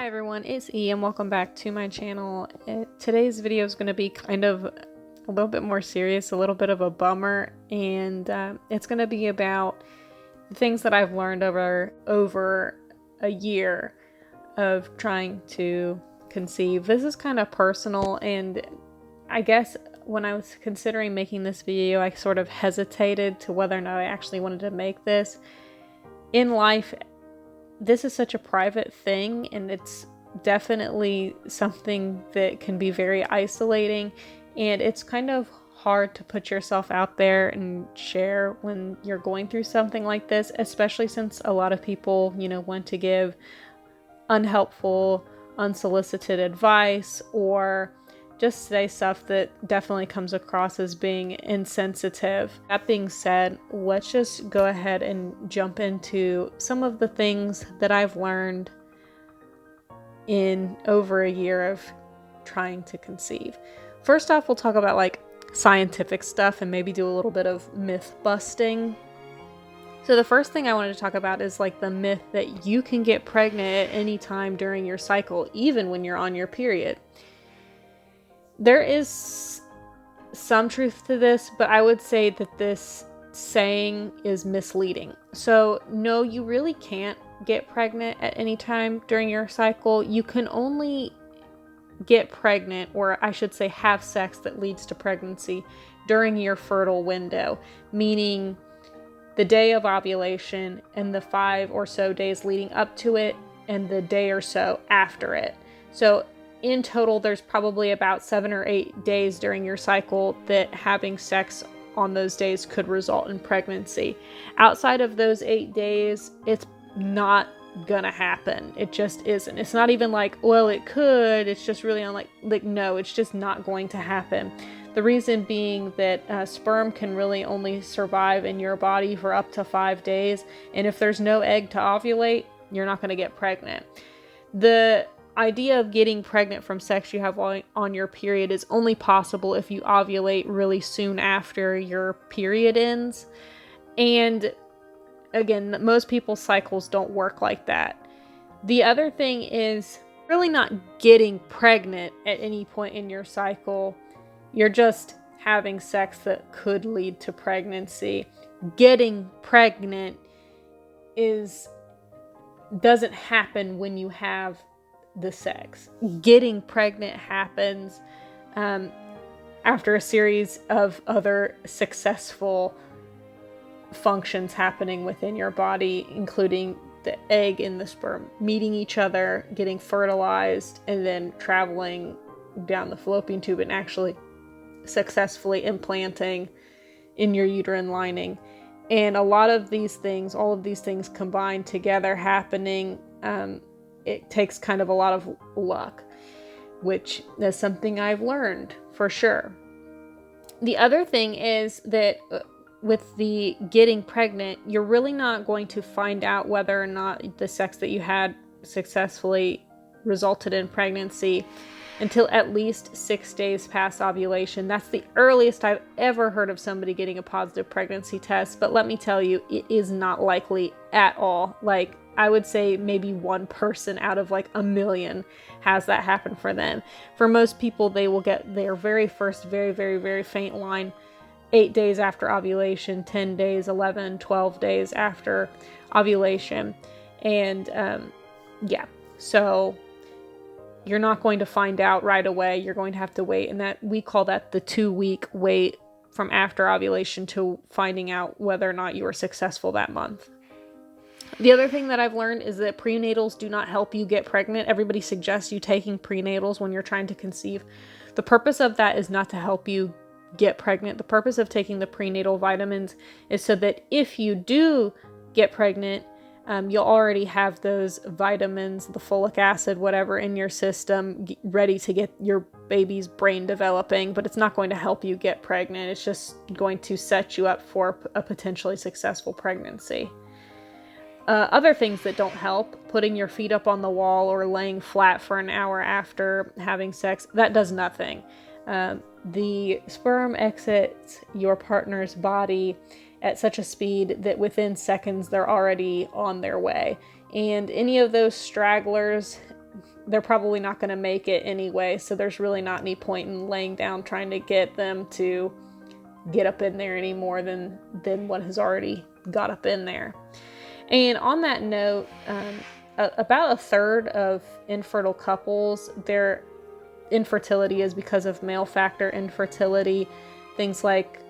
Hi everyone, it's E and welcome back to my channel. Today's video is going to be kind of a little bit more serious, a little bit of a bummer, and it's going to be about the things that I've learned over a year of trying to conceive. This is kind of personal, and I guess when I was considering making this video, I sort of hesitated to whether or not I actually wanted to make this. In life, this is such a private thing, and it's definitely something that can be very isolating, and it's kind of hard to put yourself out there and share when you're going through something like this, especially since a lot of people, want to give unhelpful, unsolicited advice or just say stuff that definitely comes across as being insensitive. That being said, let's just go ahead and jump into some of the things that I've learned in over a year of trying to conceive. First off, we'll talk about like scientific stuff and maybe do a little bit of myth busting. So the first thing I wanted to talk about is like the myth that you can get pregnant at any time during your cycle, even when you're on your period. There is some truth to this, but I would say that this saying is misleading. So no, you really can't get pregnant at any time during your cycle. You can only get pregnant, or I should say have sex that leads to pregnancy, during your fertile window, meaning the day of ovulation and the 5 or so days leading up to it and the day or so after it. So in total, there's probably about 7 or 8 days during your cycle that having sex on those days could result in pregnancy. Outside of those 8 days, it's not gonna happen. It just isn't. It's not even like, well, it could. It's just really unlikely. No, it's just not going to happen. The reason being that sperm can really only survive in your body for up to 5 days. And if there's no egg to ovulate, you're not going to get pregnant. The idea of getting pregnant from sex you have on your period is only possible if you ovulate really soon after your period ends. And again, most people's cycles don't work like that. The other thing is really not getting pregnant at any point in your cycle. You're just having sex that could lead to pregnancy. Getting pregnant doesn't happen when you have the sex. Getting pregnant happens after a series of other successful functions happening within your body, including the egg and the sperm meeting each other, getting fertilized, and then traveling down the fallopian tube and actually successfully implanting in your uterine lining. And all of these things combined together happening, it takes kind of a lot of luck, which is something I've learned for sure. The other thing is that with the getting pregnant, you're really not going to find out whether or not the sex that you had successfully resulted in pregnancy until at least 6 days past ovulation. That's the earliest I've ever heard of somebody getting a positive pregnancy test, but let me tell you, it is not likely at all. Like, I would say maybe one person out of like a million has that happen for them. For most people, they will get their very first very, very, very faint line 8 days after ovulation, 10 days, 11, 12 days after ovulation. And so you're not going to find out right away. You're going to have to wait. And that we call that the 2-week wait from after ovulation to finding out whether or not you were successful that month. The other thing that I've learned is that prenatals do not help you get pregnant. Everybody suggests you taking prenatals when you're trying to conceive. The purpose of that is not to help you get pregnant. The purpose of taking the prenatal vitamins is so that if you do get pregnant, you'll already have those vitamins, the folic acid, whatever, in your system, ready to get your baby's brain developing, but it's not going to help you get pregnant. It's just going to set you up for a potentially successful pregnancy. Other things that don't help, putting your feet up on the wall or laying flat for an hour after having sex, that does nothing. The sperm exits your partner's body at such a speed that within seconds they're already on their way. And any of those stragglers they're probably not going to make it anyway. So there's really not any point in laying down trying to get them to get up in there any more than what has already got up in there. And on that note, about a third of infertile couples, their infertility is because of male factor infertility, things like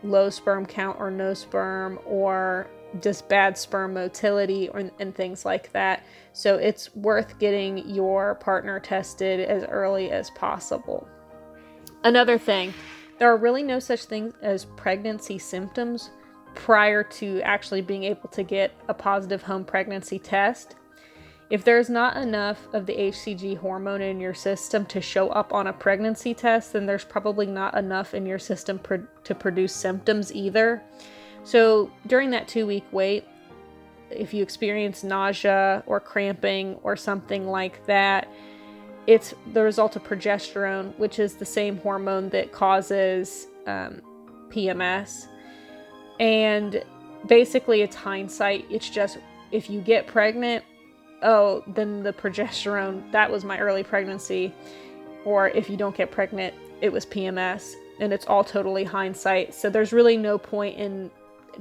low sperm count or no sperm, or just bad sperm motility, and things like that. So it's worth getting your partner tested as early as possible. Another thing, there are really no such things as pregnancy symptoms prior to actually being able to get a positive home pregnancy test. If there's not enough of the HCG hormone in your system to show up on a pregnancy test, then there's probably not enough in your system to produce symptoms either. So during that 2-week wait, if you experience nausea or cramping or something like that, it's the result of progesterone, which is the same hormone that causes PMS. And basically it's hindsight. It's just, if you get pregnant, oh, then the progesterone, that was my early pregnancy. Or if you don't get pregnant, it was PMS. And it's all totally hindsight. So there's really no point in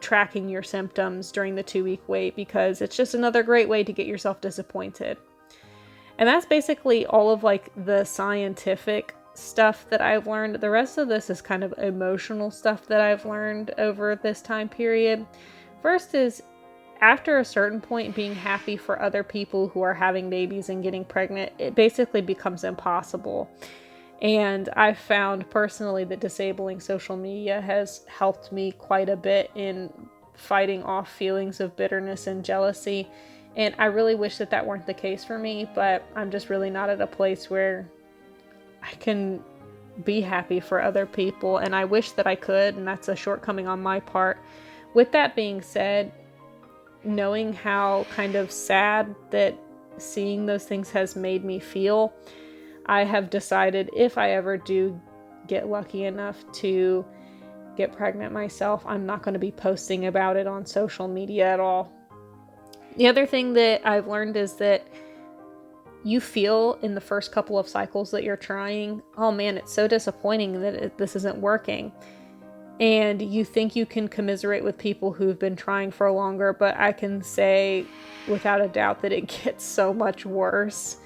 tracking your symptoms during the 2-week wait, because it's just another great way to get yourself disappointed. And that's basically all of like the scientific stuff that I've learned. The rest of this is kind of emotional stuff that I've learned over this time period. First is, after a certain point, being happy for other people who are having babies and getting pregnant, it basically becomes impossible. And I've found personally that disabling social media has helped me quite a bit in fighting off feelings of bitterness and jealousy. And I really wish that that weren't the case for me, but I'm just really not at a place where I can be happy for other people. And I wish that I could, and that's a shortcoming on my part. With that being said, knowing how kind of sad that seeing those things has made me feel, I have decided if I ever do get lucky enough to get pregnant myself, I'm not going to be posting about it on social media at all. The other thing that I've learned is that you feel in the first couple of cycles that you're trying, oh man, it's so disappointing that this isn't working. And you think you can commiserate with people who've been trying for longer, but I can say without a doubt that it gets so much worse.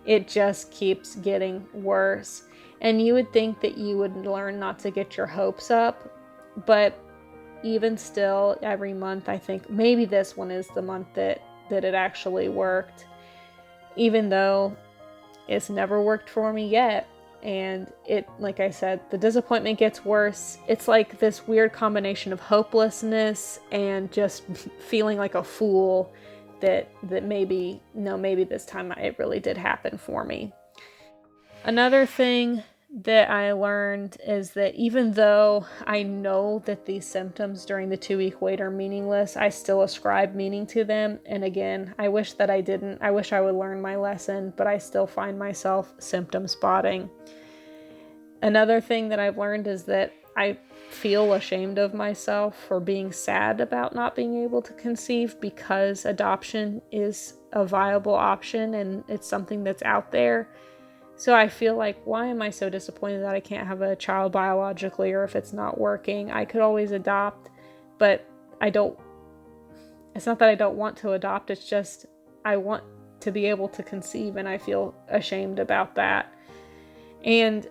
It just keeps getting worse. And you would think that you would learn not to get your hopes up, but even still, every month I think maybe this one is the month that it actually worked, even though it's never worked for me yet. And it, like I said, the disappointment gets worse. It's like this weird combination of hopelessness and just feeling like a fool that maybe this time it really did happen for me. Another thing that I learned is that even though I know that these symptoms during the 2-week wait are meaningless, I still ascribe meaning to them. And again, I wish that I didn't. I wish I would learn my lesson, but I still find myself symptom spotting. Another thing that I've learned is that I feel ashamed of myself for being sad about not being able to conceive, because adoption is a viable option and it's something that's out there. So I feel like, why am I so disappointed that I can't have a child biologically, or if it's not working? I could always adopt, but I don't. It's not that I don't want to adopt, it's just I want to be able to conceive, and I feel ashamed about that. And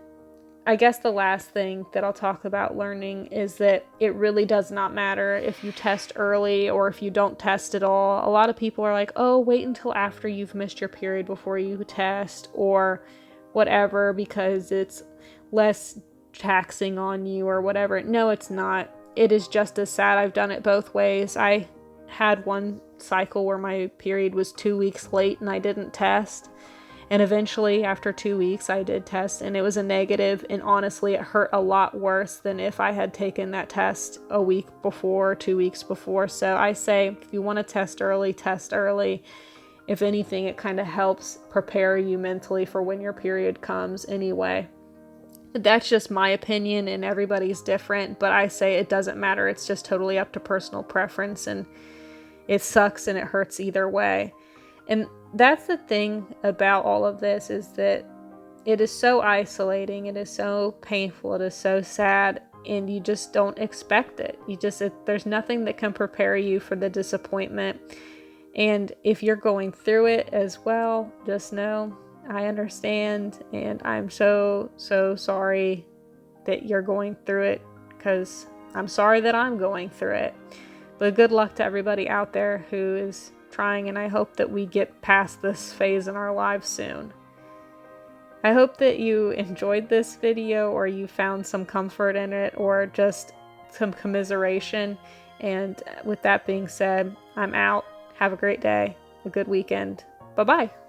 I guess the last thing that I'll talk about learning is that it really does not matter if you test early or if you don't test at all. A lot of people are like, oh, wait until after you've missed your period before you test, or whatever, because it's less taxing on you or whatever. No, it's not. It is just as sad. I've done it both ways. I had one cycle where my period was 2 weeks late and I didn't test. And eventually, after 2 weeks, I did test and it was a negative. And honestly, it hurt a lot worse than if I had taken that test a week before, 2 weeks before. So I say, if you want to test early, test early. If anything, it kind of helps prepare you mentally for when your period comes anyway. But that's just my opinion, and everybody's different. But I say it doesn't matter. It's just totally up to personal preference, and it sucks and it hurts either way. And that's the thing about all of this, is that it is so isolating, it is so painful, it is so sad, and you just don't expect it. There's nothing that can prepare you for the disappointment. And if you're going through it as well, just know I understand, and I'm so sorry that you're going through it, because I'm sorry that I'm going through it. But good luck to everybody out there who is trying, and I hope that we get past this phase in our lives soon. I hope that you enjoyed this video, or you found some comfort in it, or just some commiseration. And with that being said, I'm out. Have a great day, a good weekend. Bye-bye.